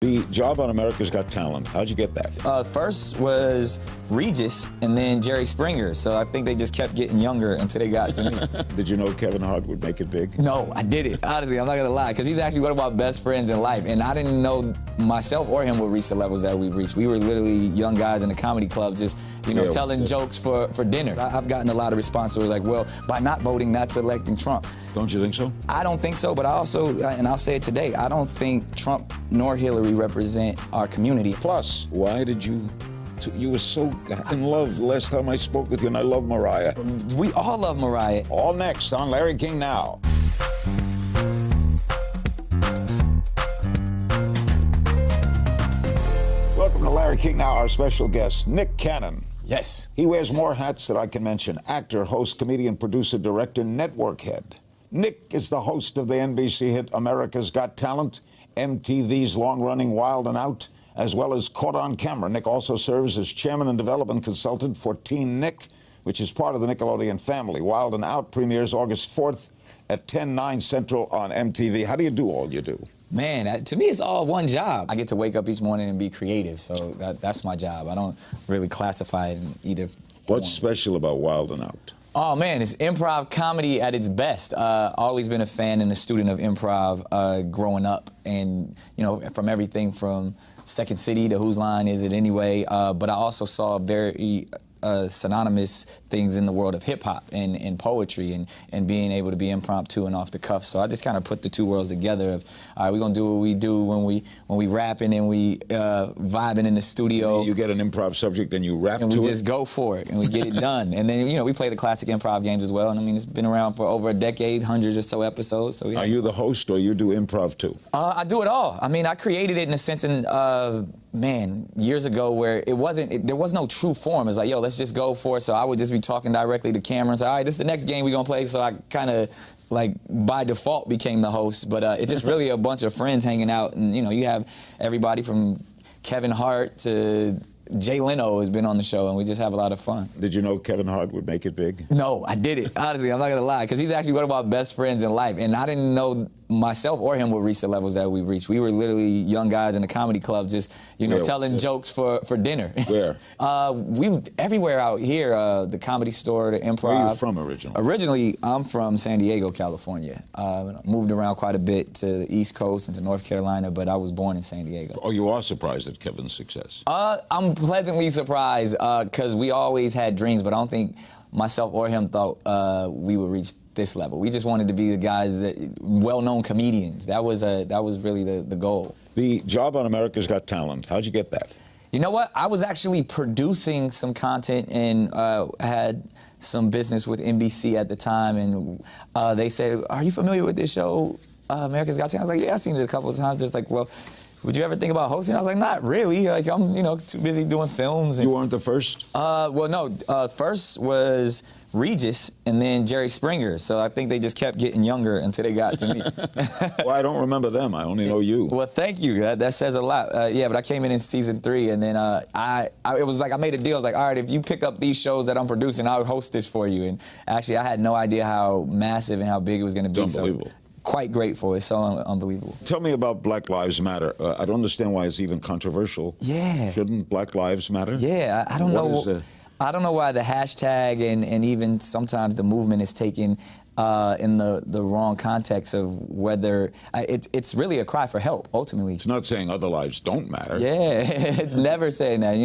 The job on America's Got Talent, how'd you get that? First was Regis and then Jerry Springer. So I think they just kept getting younger until they got to me. Did you know Kevin Hart would make it big? No, I didn't. Honestly, I'm not gonna lie, because he's actually one of my best friends in life. And I didn't know myself or him would reach the levels that we've reached. We were literally young guys in a comedy club just, telling jokes for dinner. I've gotten a lot of response where like, well, by not voting, that's electing Trump. Don't you think so? I don't think so, but I also, and I'll say it today, I don't think Trump nor Hillary represent our community. Plus, why did you were so in love last time I spoke with you, and I love Mariah. We all love Mariah. All next on Larry King Now. Welcome to Larry King Now, our special guest, Nick Cannon. Yes. He wears more hats than I can mention. Actor, host, comedian, producer, director, network head. Nick is the host of the NBC hit America's Got Talent, MTV's long-running Wild and Out, as well as Caught on Camera. Nick also serves as chairman and development consultant for Teen Nick, which is part of the Nickelodeon family. Wild and Out premieres August 4th at 10/9 Central on MTV. How do you do all you do? Man, to me, it's all one job. I get to wake up each morning and be creative, so that's my job. I don't really classify it in either form. What's special about Wild and Out? Oh man, it's improv comedy at its best. Always been a fan and a student of improv growing up, and from everything from Second City to Whose Line Is It Anyway. But I also saw very synonymous things in the world of hip hop and poetry and being able to be impromptu and off the cuff. So I just kind of put the two worlds together. Of all right, we're gonna do what we do when we rapping and we vibing in the studio. You get an improv subject and you rap and to we it? just go for it and we get it done. And then we play the classic improv games as well. And I mean, it's been around for over a decade, hundreds or so episodes. So yeah. Are you the host or you do improv too? I do it all. I mean, I created it in a sense years ago where there was no true form. It's like, yo, let's just go for it. So I would just be talking directly to camera and say, all right, this is the next game we're gonna play. So I kind of like by default became the host, but it's just really a bunch of friends hanging out, and you have everybody from Kevin Hart to Jay Leno has been on the show, and we just have a lot of fun. Did you know Kevin Hart would make it big? No, I didn't. Honestly, I'm not gonna lie, because he's actually one of my best friends in life, and I didn't know myself or him would reach the levels that we've reached. We were literally young guys in a comedy club just, telling jokes for dinner. Where? We everywhere out here, the Comedy Store, the Improv. Where are you from originally? Originally, I'm from San Diego, California. Moved around quite a bit to the East Coast and to North Carolina, but I was born in San Diego. Oh, you are surprised at Kevin's success? I'm pleasantly surprised, because we always had dreams, but I don't think myself or him thought we would reach this level. We just wanted to be the guys well-known comedians. That was really the goal. The job on America's Got Talent, how'd you get that? You know what? I was actually producing some content and had some business with NBC at the time, and they said, "Are you familiar with this show, America's Got Talent?" I was like, "Yeah, I've seen it a couple of times." It's like, "Well, would you ever think about hosting?" I was like, "Not really. Like, I'm, too busy doing films." And, you weren't the first? Well, no. First was Regis and then Jerry Springer. So I think they just kept getting younger until they got to me. Well, I don't remember them. I only know you. Well, thank you. That says a lot. Yeah, but I came in season 3, and then it was like I made a deal. I was like, all right, if you pick up these shows that I'm producing, I'll host this for you. And actually, I had no idea how massive and how big it was going to be. It's unbelievable. So, quite grateful. It's so unbelievable. Tell me about Black Lives Matter. I don't understand why it's even controversial. Yeah. Shouldn't Black Lives Matter? Yeah, I don't know. I don't know why the hashtag and even sometimes the movement is taken in the wrong context of whether it's really a cry for help, ultimately. It's not saying other lives don't matter. Yeah, it's never saying that.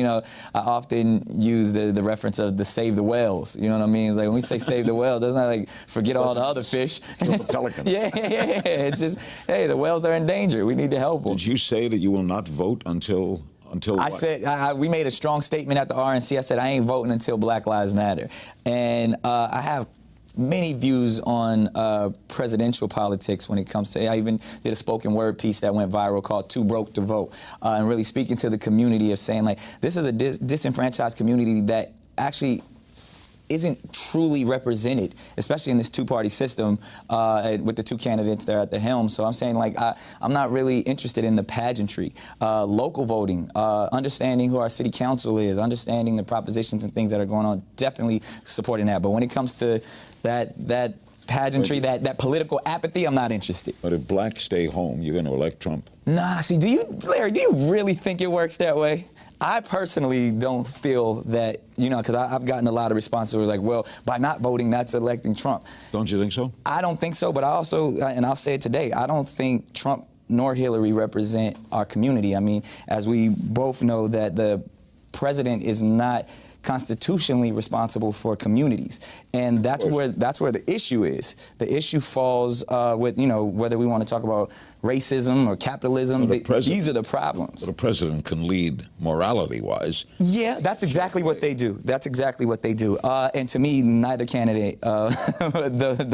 I often use the reference of the save the whales. You know what I mean? It's like when we say save the whales, it's not like forget all the other fish. Kill the pelicans. Yeah. It's just, hey, the whales are in danger. We need to help them. Did you say that you will not vote until I what? said, we made a strong statement at the RNC. I said, I ain't voting until Black Lives Matter. And I have many views on presidential politics when it comes to, I even did a spoken word piece that went viral called Too Broke to Vote, and really speaking to the community of saying, like, this is a disenfranchised community that actually isn't truly represented, especially in this two-party system with the two candidates there at the helm. So I'm saying, like, I'm not really interested in the pageantry. Local voting, understanding who our city council is, understanding the propositions and things that are going on, definitely supporting that. But when it comes to that pageantry, that political apathy, I'm not interested. But if blacks stay home, you're going to elect Trump? Nah, see, Larry, do you really think it works that way? I personally don't feel that, because I've gotten a lot of responses where like, well, by not voting, that's electing Trump. Don't you think so? I don't think so, but I also, and I'll say it today, I don't think Trump nor Hillary represent our community. I mean, as we both know that the president is not constitutionally responsible for communities, and that's where the issue is. The issue falls with whether we want to talk about racism or capitalism. These are the problems. But a president can lead morality-wise. Yeah, that's exactly what they do. That's exactly what they do. And to me, neither candidate. The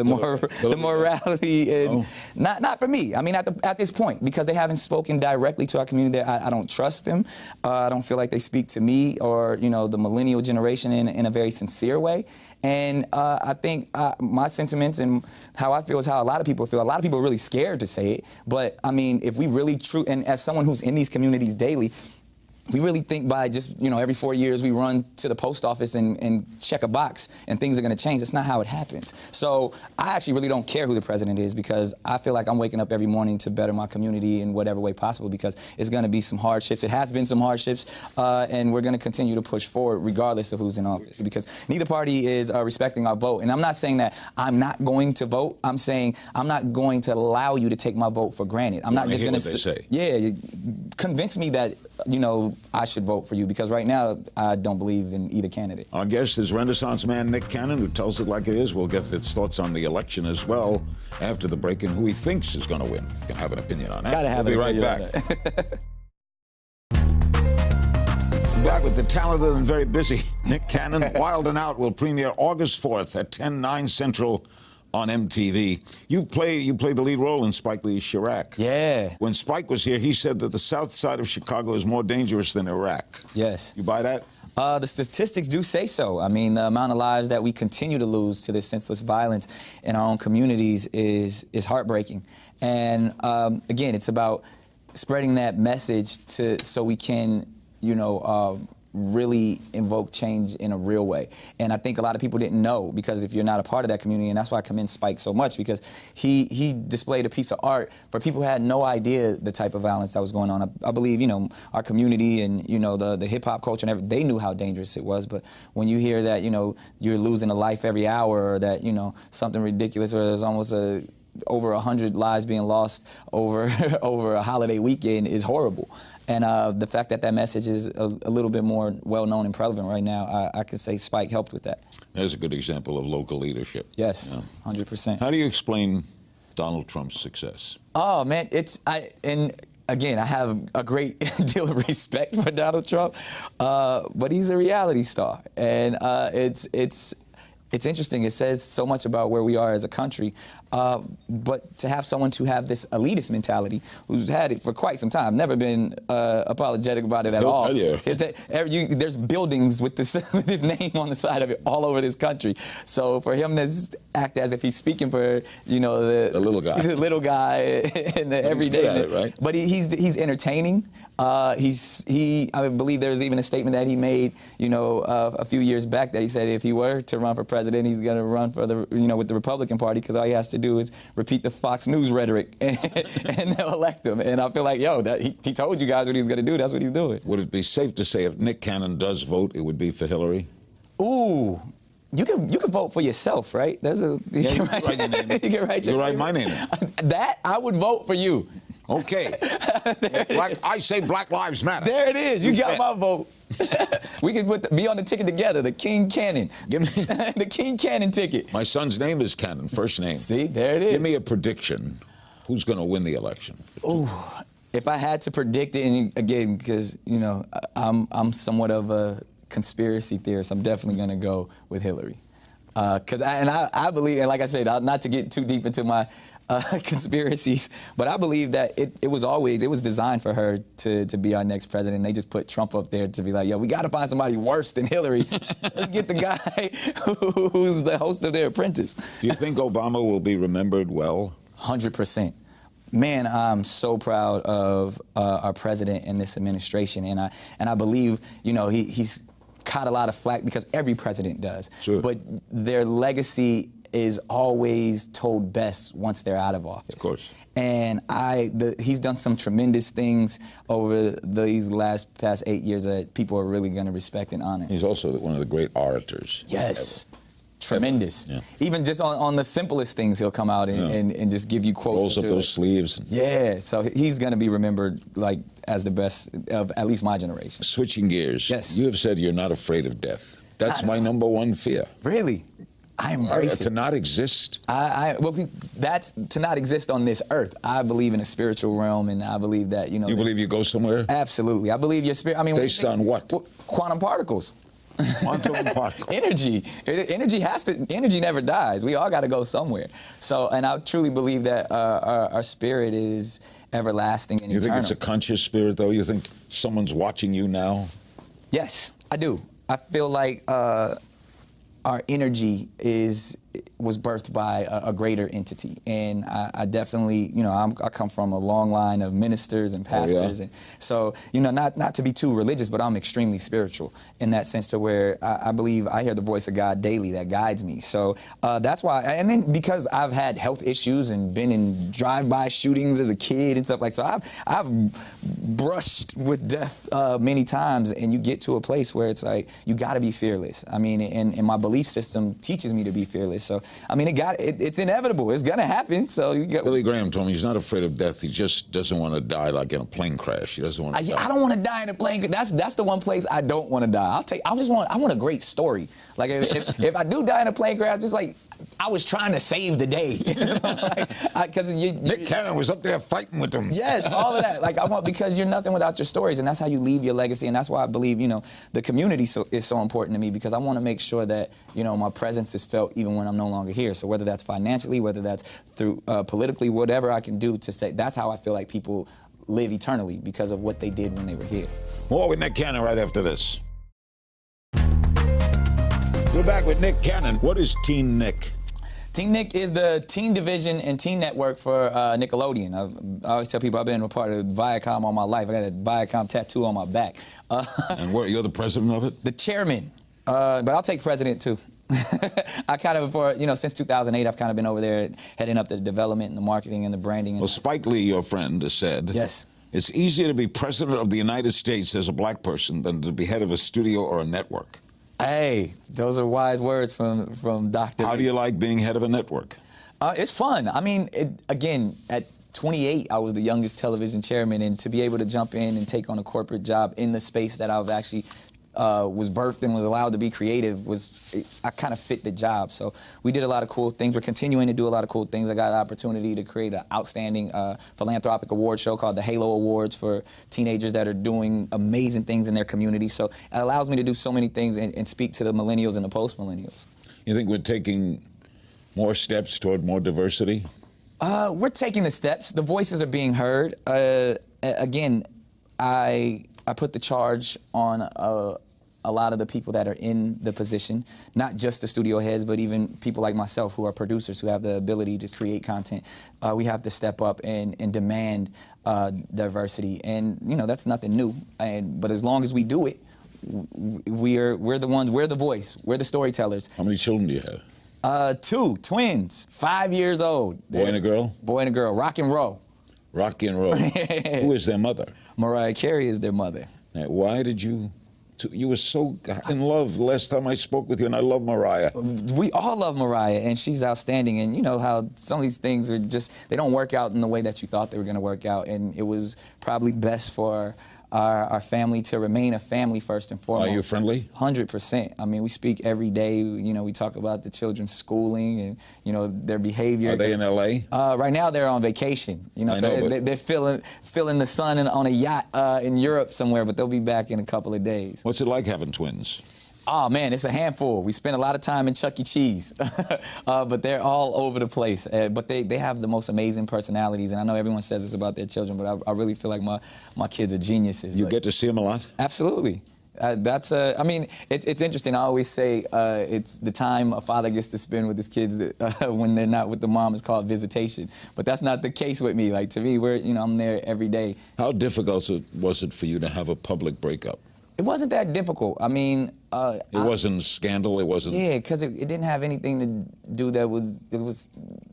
morality, and not for me. I mean, at this point, because they haven't spoken directly to our community, I don't trust them. I don't feel like they speak to me or the millennial generation in a very sincere way. And I think my sentiments and how I feel is how a lot of people feel. A lot of people are really scared to say it. But, I mean, if we really and as someone who's in these communities daily, we really think by just, every 4 years we run to the post office and check a box and things are going to change. That's not how it happens. So I actually really don't care who the president is, because I feel like I'm waking up every morning to better my community in whatever way possible, because it's going to be some hardships. It has been some hardships, and we're going to continue to push forward regardless of who's in office, because neither party is respecting our vote. And I'm not saying that I'm not going to vote. I'm saying I'm not going to allow you to take my vote for granted. I'm not just going to say. Yeah, convince me that, I should vote for you, because right now I don't believe in either candidate. Our guest is Renaissance man Nick Cannon, who tells it like it is. We'll get his thoughts on the election as well after the break, and who he thinks is going to win. You can have an opinion on that. Gotta have we'll be right back. Back with the talented and very busy Nick Cannon. Wild and Out will premiere August 4th at 10/9 Central on MTV. You play the lead role in Spike Lee's Chirac. Yeah. When Spike was here, he said that the south side of Chicago is more dangerous than Iraq. Yes. You buy that? The statistics do say so. I mean, the amount of lives that we continue to lose to this senseless violence in our own communities is heartbreaking. And again, it's about spreading that message so we can, really invoke change in a real way. And I think a lot of people didn't know, because if you're not a part of that community, and that's why I commend Spike so much, because he displayed a piece of art for people who had no idea the type of violence that was going on. I believe, our community and, the hip-hop culture and everything, they knew how dangerous it was. But when you hear that, you're losing a life every hour, or that, something ridiculous, or there's almost over 100 lives being lost over a holiday weekend, is horrible. And the fact that message is a little bit more well-known and prevalent right now, I could say Spike helped with that. There's a good example of local leadership. Yes, 100%. How do you explain Donald Trump's success? Oh, man, and again, I have a great deal of respect for Donald Trump, but he's a reality star. And it's interesting. It says so much about where we are as a country. But to have someone to have this elitist mentality, who's had it for quite some time, never been apologetic about it at all. There's buildings with his name on the side of it all over this country. So for him to act as if he's speaking for, the little guy, in the everyday. Right? But he's entertaining. I believe there's even a statement that he made, a few years back, that he said if he were to run for president, he's going to run for with the Republican Party, because all he has to do is repeat the Fox News rhetoric and they'll elect him. And I feel like, he told you guys what he was going to do. That's what he's doing. Would it be safe to say if Nick Cannon does vote, it would be for Hillary? Ooh. You can vote for yourself, right? You can write your name. You can write your name. write my name. That, I would vote for you. Okay. I say Black Lives Matter. There it is. You got my vote. We can be on the ticket together, the King Cannon. Give me the King Cannon ticket. My son's name is Cannon, first name. See, there it is. Give me a prediction. Who's going to win the election? Ooh, if I had to predict it, and again, because I'm somewhat of a conspiracy theorist, I'm definitely going to go with Hillary. Because I believe, and like I said, not to get too deep into my conspiracies, but I believe that it was designed for her to be our next president. They just put Trump up there to be like, we got to find somebody worse than Hillary. Let's get the guy who's the host of The Apprentice. Do you think Obama will be remembered well? 100%. Man, I'm so proud of our president and this administration, and I believe, he's caught a lot of flack, because every president does. Sure. But their legacy is always told best once they're out of office. Of course. And he's done some tremendous things over these past 8 years that people are really going to respect and honor. He's also one of the great orators. Yes. Ever. Tremendous. Yeah. Even just on the simplest things, he'll come out and just give you quotes. Rolls up those sleeves. Yeah, so he's going to be remembered like as the best of at least my generation. Switching gears. Yes. You have said you're not afraid of death. That's my number one fear. Really? I embrace it. To not exist. Well, that's to not exist on this earth. I believe in a spiritual realm, and I believe that, you know. You believe you go somewhere? Absolutely. I believe your spirit. I mean, based on what? Quantum particles. Quantum particles. Energy. Energy never dies. We all got to go somewhere. So, and I truly believe that our spirit is everlasting and eternal. You think it's a conscious spirit, though? You think someone's watching you now? Yes, I do. I feel like our energy was birthed by a greater entity, and I definitely, you know, I come from a long line of ministers and pastors, and so, you know, not to be too religious, but I'm extremely spiritual in that sense, to where I believe I hear the voice of God daily that guides me. So that's why, and then because I've had health issues and been in drive-by shootings as a kid and stuff like, so I've brushed with death many times, and you get to a place where it's like you got to be fearless. I mean, and my belief system teaches me to be fearless. So I mean, it's inevitable. It's gonna happen. So you got. Billy Graham told me he's not afraid of death. He just doesn't want to die like in a plane crash. He doesn't want to. I don't want to die in a plane crash. That's the one place I don't want to die. I want a great story. Like if I do die in a plane crash, just like I was trying to save the day. Because Nick Cannon was up there fighting with them. Yes, all of that. Like because you're nothing without your stories, and that's how you leave your legacy. And that's why I believe, you know, the community is so important to me, because I want to make sure that, you know, my presence is felt even when I'm no longer here. So whether that's financially, whether that's through politically, whatever I can do to say, that's how I feel like people live eternally, because of what they did when they were here. More with Nick Cannon right after this. We're back with Nick Cannon. What is Teen Nick? Teen Nick is the teen division and teen network for Nickelodeon. I always tell people I've been a part of Viacom all my life. I got a Viacom tattoo on my back. And you're the president of it? The chairman, but I'll take president too. I kind of, since 2008, I've kind of been over there heading up the development and the marketing and the branding. Well, Spike Lee, your friend, has said, yes, it's easier to be president of the United States as a black person than to be head of a studio or a network. Hey, those are wise words from Dr. How do you like being head of a network? It's fun. I mean, again, at 28, I was the youngest television chairman, and to be able to jump in and take on a corporate job in the space that I've actually was birthed and was allowed to be creative, I kind of fit the job. So we did a lot of cool things. We're continuing to do a lot of cool things. I got an opportunity to create an outstanding philanthropic award show called the Halo Awards for teenagers that are doing amazing things in their community. So it allows me to do so many things and speak to the millennials and the post-millennials. You think we're taking more steps toward more diversity? We're taking the steps. The voices are being heard. Again, I put the charge on a lot of the people that are in the position, not just the studio heads, but even people like myself who are producers who have the ability to create content. We have to step up and demand diversity, and you know, that's nothing new. But as long as we do it, we're the ones. We're the voice. We're the storytellers. How many children do you have? 2 twins, 5 years old. Boy and a girl. Boy and a girl. Rock and roll. Rock and roll. Who is their mother? Mariah Carey is their mother. Now, why did you were so in love the last time I spoke with you, and I love Mariah. We all love Mariah, and she's outstanding. And you know how some of these things are just, they don't work out in the way that you thought they were going to work out. And it was probably best for our family to remain a family first and foremost. Are you friendly? 100%. I mean, we speak every day. You know, we talk about the children's schooling and, you know, their behavior. Are they in L.A.? Right now they're on vacation. You know, they're feeling the sun on a yacht in Europe somewhere, but they'll be back in a couple of days. What's it like having twins? Oh, man, it's a handful. We spend a lot of time in Chuck E. Cheese, but they're all over the place. But they have the most amazing personalities, and I know everyone says this about their children, but I really feel like my kids are geniuses. You get to see them a lot? Absolutely. I mean, it's interesting. I always say it's the time a father gets to spend with his kids when they're not with the mom is called visitation. But that's not the case with me. Like, to me, I'm there every day. How difficult was it for you to have a public breakup? It wasn't that difficult. I mean, it wasn't scandal. It wasn't. Yeah, because it didn't have anything to do that was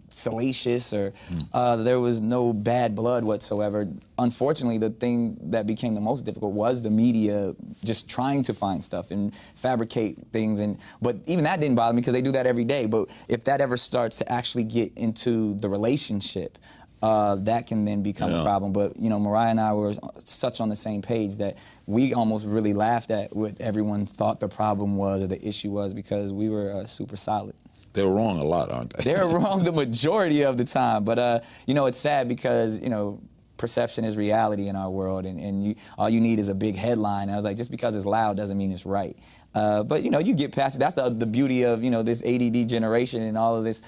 salacious or there was no bad blood whatsoever. Unfortunately, the thing that became the most difficult was the media just trying to find stuff and fabricate things. But even that didn't bother me because they do that every day. But if that ever starts to actually get into the relationship, that can then become a problem. But, you know, Mariah and I were such on the same page that we almost really laughed at what everyone thought the problem was or the issue was because we were super solid. They're wrong a lot, aren't they? They're wrong the majority of the time. But, you know, it's sad because, you know, perception is reality in our world, and all you need is a big headline. And I was like, just because it's loud doesn't mean it's right. But, you know, you get past it. That's the beauty of, you know, this ADD generation and all of this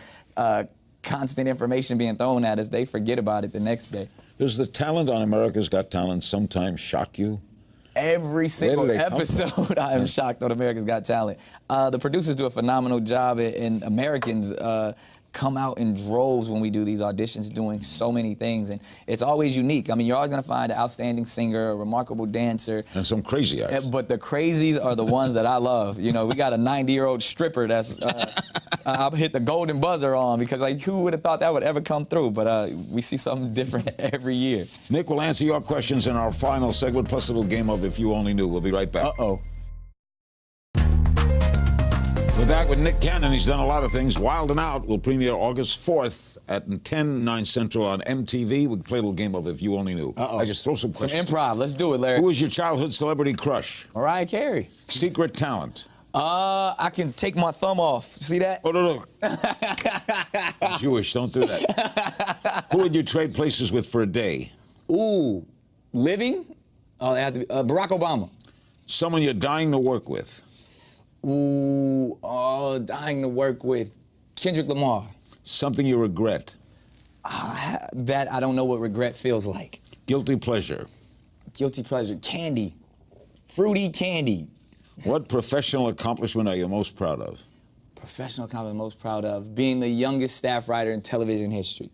constant information being thrown at us. They forget about it the next day. Does the talent on America's Got Talent sometimes shock you? Every single episode, I am shocked on America's Got Talent. The producers do a phenomenal job, and Americans come out in droves when we do these auditions, doing so many things, and it's always unique. I mean, you're always going to find an outstanding singer, a remarkable dancer. And some crazy acts. But the crazies are the ones that I love. You know, we got a 90-year-old stripper that's, I'll hit the golden buzzer on because, like, who would have thought that would ever come through? But we see something different every year. Nick will answer your questions in our final segment, plus a little game of If You Only Knew. We'll be right back. Uh-oh. We're back with Nick Cannon. He's done a lot of things. Wild and Out will premiere August 4th at 10, 9 Central on MTV. We can play a little game of If You Only Knew. I just throw some questions. Some improv. Let's do it, Larry. Who was your childhood celebrity crush? Mariah Carey. Secret talent? I can take my thumb off. See that? Oh, no. I'm Jewish. Don't do that. Who would you trade places with for a day? Ooh. Living? Oh, it had to be Barack Obama. Someone you're dying to work with? Ooh, dying to work with Kendrick Lamar. Something you regret? That I don't know what regret feels like. Guilty pleasure? Guilty pleasure. Candy. Fruity candy. What professional accomplishment are you most proud of? Professional accomplishment I'm most proud of? Being the youngest staff writer in television history.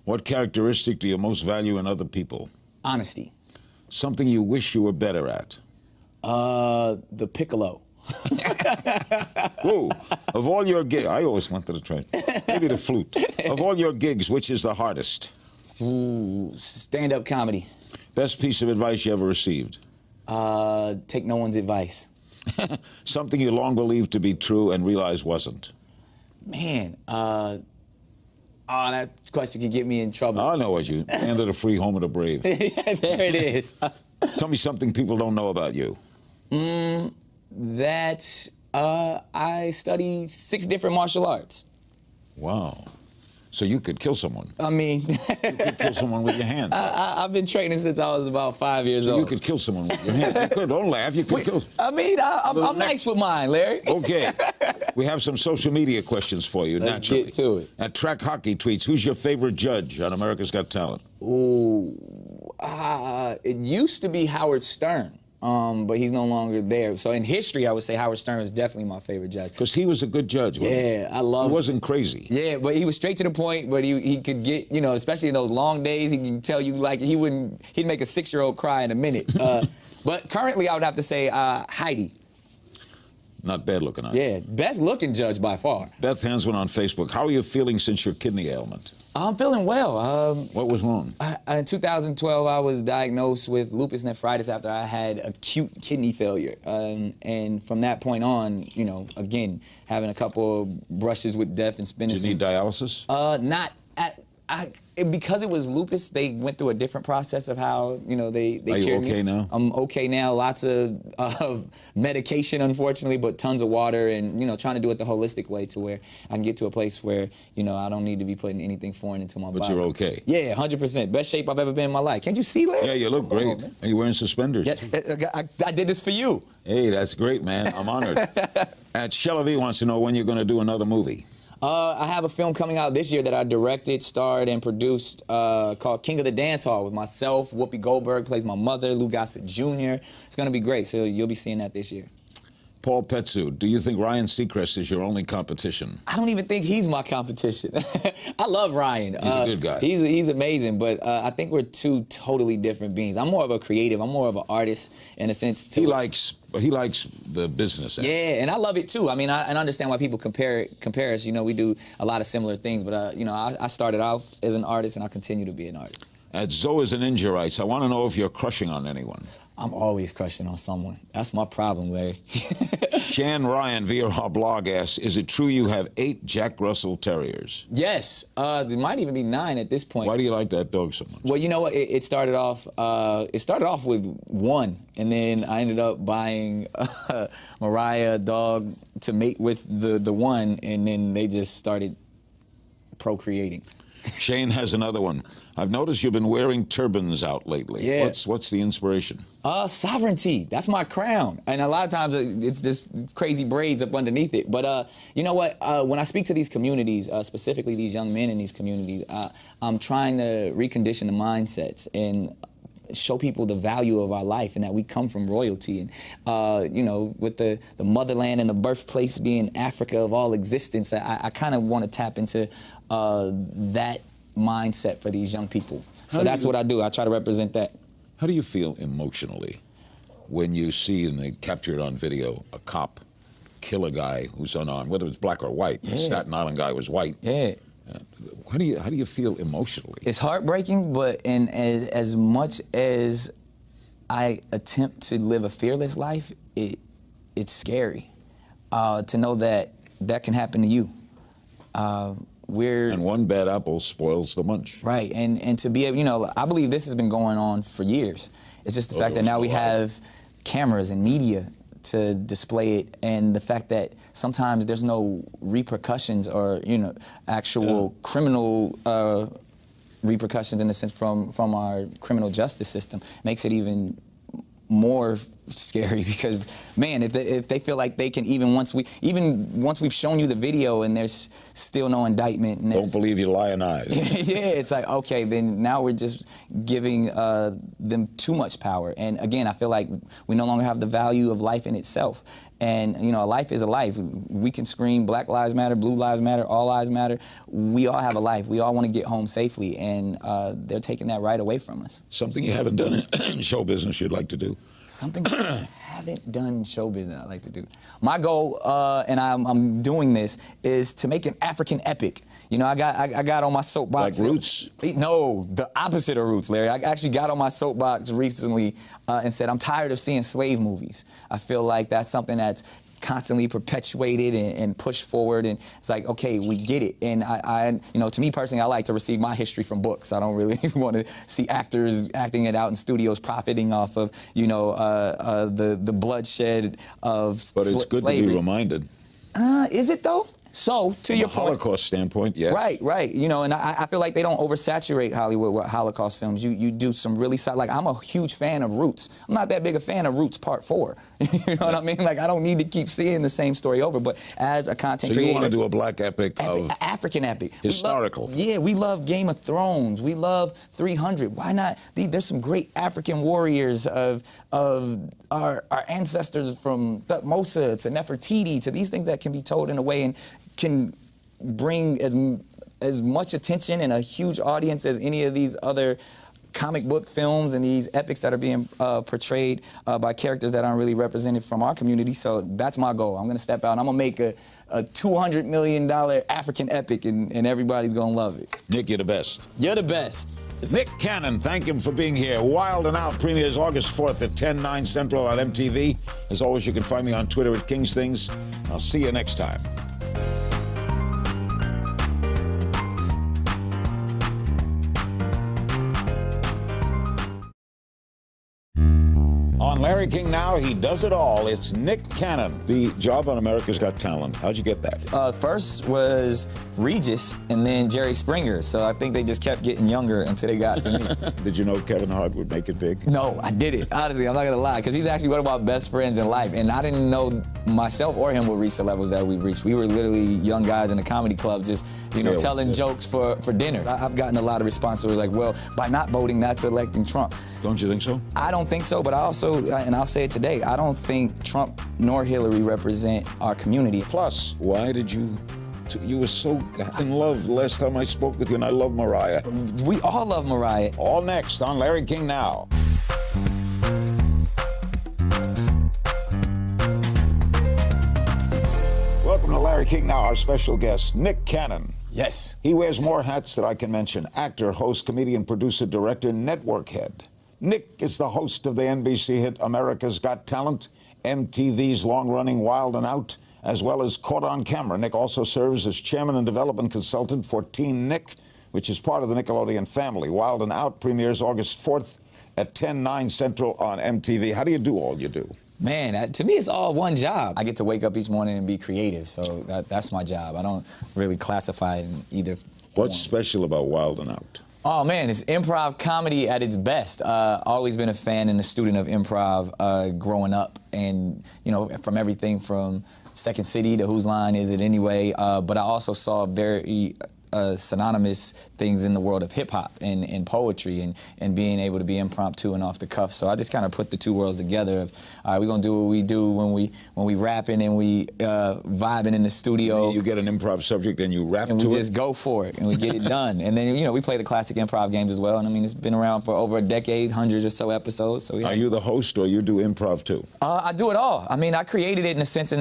What characteristic do you most value in other people? Honesty. Something you wish you were better at? The piccolo. Whoa. Of all your gigs, I always wanted to try. Maybe the flute. Of all your gigs, which is the hardest? Ooh, stand-up comedy. Best piece of advice you ever received? Take no one's advice. Something you long believed to be true and realized wasn't? Man, that question could get me in trouble. I know what you handed a free home of the brave. There it is. Tell me something people don't know about you. That I study 6 different martial arts. Wow. So you could kill someone. I mean... you could kill someone with your hands. I've been training since I was about 5 years old. You could kill someone with your hands. You could. Don't laugh. You could kill... I mean, I'm nice with mine, Larry. Okay. We have some social media questions for you, naturally. Let's get to it. At Track Hockey tweets, who's your favorite judge on America's Got Talent? Ooh. It used to be Howard Stern. But he's no longer there. So in history, I would say Howard Stern is definitely my favorite judge. Because he was a good judge, wasn't he? Yeah, I love him. He wasn't crazy. Yeah, but he was straight to the point, but he could get, you know, especially in those long days, he can tell you, like, he'd make a 6-year-old cry in a minute. But currently, I would have to say Heidi. Not bad looking, huh? Yeah, best looking judge by far. Beth Hansman on Facebook. How are you feeling since your kidney ailment? I'm feeling well. What was wrong? In 2012, I was diagnosed with lupus nephritis after I had acute kidney failure. And from that point on, you know, again, having a couple of brushes with death and spinning. Did you need dialysis? Because it was lupus, they went through a different process of how, you know, they cured me. Are you okay now? I'm okay now. Lots of medication, unfortunately, but tons of water and, you know, trying to do it the holistic way to where I can get to a place where, you know, I don't need to be putting anything foreign into my body. But you're okay? Yeah, 100%. Best shape I've ever been in my life. Can't you see, Larry? Yeah, you look great. Are you wearing suspenders? Yeah, I did this for you. Hey, that's great, man. I'm honored. Shella V wants to know when you're going to do another movie. I have a film coming out this year that I directed, starred, and produced called King of the Dance Hall with myself. Whoopi Goldberg plays my mother, Lou Gossett Jr. It's going to be great, so you'll be seeing that this year. Paul Petsu, do you think Ryan Seacrest is your only competition? I don't even think he's my competition. I love Ryan. He's a good guy. He's amazing, but I think we're two totally different beings. I'm more of a creative. I'm more of an artist in a sense. He likes the business end. Yeah, and I love it too. I mean, I understand why people compare us. You know, we do a lot of similar things, but you know, I started out as an artist, and I'll continue to be an artist. At Zoe is a Ninja Rights, I want to know if you're crushing on anyone. I'm always crushing on someone. That's my problem, Larry. Shan Ryan via our blog asks, is it true you have 8 Jack Russell Terriers? Yes. There might even be 9 at this point. Why do you like that dog so much? Well, you know what? It started off with 1, and then I ended up buying Mariah a dog to mate with the 1, and then they just started procreating. Shane has another one. I've noticed you've been wearing turbans out lately. Yeah. What's the inspiration? Sovereignty. That's my crown. And a lot of times it's just crazy braids up underneath it. But you know what? When I speak to these communities, specifically these young men in these communities, I'm trying to recondition the mindsets and show people the value of our life and that we come from royalty. And, you know, with the motherland and the birthplace being Africa of all existence, I kind of want to tap into that mindset for these young people. So that's what I do. I try to represent that. How do you feel emotionally when you see, and they capture it on video, a cop kill a guy who's unarmed, whether it's black or white? Yeah. The Staten Island guy was white. Yeah. How do you feel emotionally? It's heartbreaking, but as much as I attempt to live a fearless life, it's scary to know that can happen to you. And one bad apple spoils the bunch. Right, and to be able, you know, I believe this has been going on for years. It's just the fact that now we have cameras and media to display it, and the fact that sometimes there's no repercussions or, you know, actual criminal repercussions in the sense from our criminal justice system makes it even more scary, because man, if they feel like they can, even once we've shown you the video and there's still no indictment, and don't believe you lying eyes. yeah, it's like, okay, then now we're just giving them too much power. And again, I feel like we no longer have the value of life in itself. And you know, a life is a life. We can scream Black Lives Matter, Blue Lives Matter, All Lives Matter. We all have a life. We all want to get home safely, and they're taking that right away from us. Something you haven't done in show business you'd like to do? Something I haven't done in show business I'd like to do. My goal, and I'm doing this, is to make an African epic. You know, I got on my soapbox. Like Roots? No, the opposite of Roots, Larry. I actually got on my soapbox recently and said I'm tired of seeing slave movies. I feel like that's something that's constantly perpetuated and pushed forward, and it's like, okay, we get it. And I you know, to me personally, I like to receive my history from books. I don't really want to see actors acting it out in studios, profiting off of, you know, the bloodshed of slavery. But it's good to be reminded. Is it though? So, to your point, Holocaust standpoint, yes. Right. You know, and I feel like they don't oversaturate Hollywood with Holocaust films. You do some really solid, like, I'm a huge fan of Roots. I'm not that big a fan of Roots Part 4. You know what I mean? Like, I don't need to keep seeing the same story over, but as a content creator. So you want to do a black epic of... African epic. Historical. We love Game of Thrones. We love 300. Why not? There's some great African warriors of our ancestors, from Thutmose to Nefertiti, to these things that can be told in a way and can bring as much attention and a huge audience as any of these other comic book films and these epics that are being portrayed by characters that aren't really represented from our community. So that's my goal. I'm going to step out and I'm going to make a $200 million African epic, and everybody's going to love it. Nick, you're the best. You're the best. Nick Cannon, thank him for being here. Wild and Out premieres August 4th at 10, 9 Central on MTV. As always, you can find me on Twitter at King's Things. I'll see you next time. On Larry King Now, he does it all. It's Nick Cannon. The job on America's Got Talent, how'd you get that? First was Regis and then Jerry Springer. So I think they just kept getting younger until they got to me. Did you know Kevin Hart would make it big? No, I didn't. Honestly, I'm not going to lie, because he's actually one of my best friends in life. And I didn't know myself or him would reach the levels that we've reached. We were literally young guys in a comedy club just, telling jokes for dinner. I've gotten a lot of response to it, like, well, by not voting, that's electing Trump. Don't you think so? I don't think so, but I also, and I'll say it today, I don't think Trump nor Hillary represent our community. Plus, why did you were so in love last time I spoke with you, and I love Mariah. We all love Mariah. All next on Larry King Now. Welcome to Larry King Now, our special guest, Nick Cannon. Yes. He wears more hats than I can mention. Actor, host, comedian, producer, director, network head. Nick is the host of the NBC hit America's Got Talent, MTV's long-running Wild and Out, as well as Caught on Camera. Nick also serves as chairman and development consultant for Teen Nick, which is part of the Nickelodeon family. Wild and Out premieres August 4th at 10/9 Central on MTV. How do you do all you do? Man, to me, it's all one job. I get to wake up each morning and be creative, so that's my job. I don't really classify it in either form. What's special about Wild and Out? Oh, man, it's improv comedy at its best. Always been a fan and a student of improv growing up, and, from everything from Second City to Whose Line Is It Anyway, but I also saw very synonymous things in the world of hip-hop and poetry and being able to be impromptu and off the cuff. So I just kind of put the two worlds together of, all right, we're going to do what we do when we rapping and we vibing in the studio. You get an improv subject and you rap to it? And we just go for it and we get it done. And then, we play the classic improv games as well. And I mean, it's been around for over a decade, hundreds or so episodes. So Are you the host or you do improv too? I do it all. I mean, I created it in a sense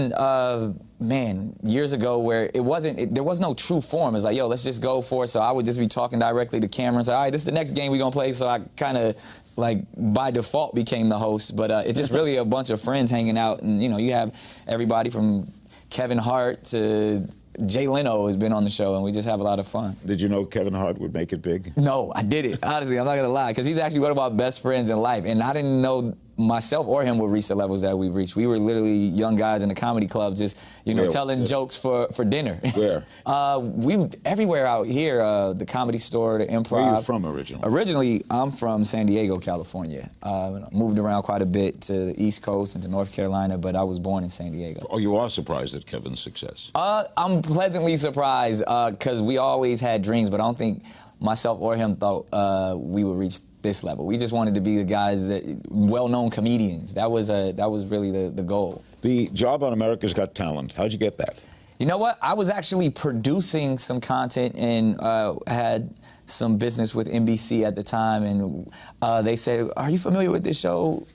years ago where there was no true form. It's like, yo, let's just go for it. So I would just be talking directly to camera and say, all right, this is the next game we're going to play. So I kind of, by default became the host. But it's just really a bunch of friends hanging out. And, you have everybody from Kevin Hart to Jay Leno has been on the show, and we just have a lot of fun. Did you know Kevin Hart would make it big? No, I didn't. Honestly, I'm not going to lie, because he's actually one of my best friends in life. And I didn't know myself or him would reach the levels that we've reached. We were literally young guys in a comedy club just, telling jokes for dinner. Where? We everywhere out here, the Comedy Store, the Improv. Where are you from originally? Originally, I'm from San Diego, California. Moved around quite a bit to the East Coast and to North Carolina, but I was born in San Diego. Oh, you are surprised at Kevin's success? I'm pleasantly surprised, because we always had dreams, but I don't think myself or him thought we would reach this level. We just wanted to be the guys well-known comedians. That was really the goal. The job on America's Got Talent, how'd you get that? You know what? I was actually producing some content and had some business with NBC at the time, and they said, are you familiar with this show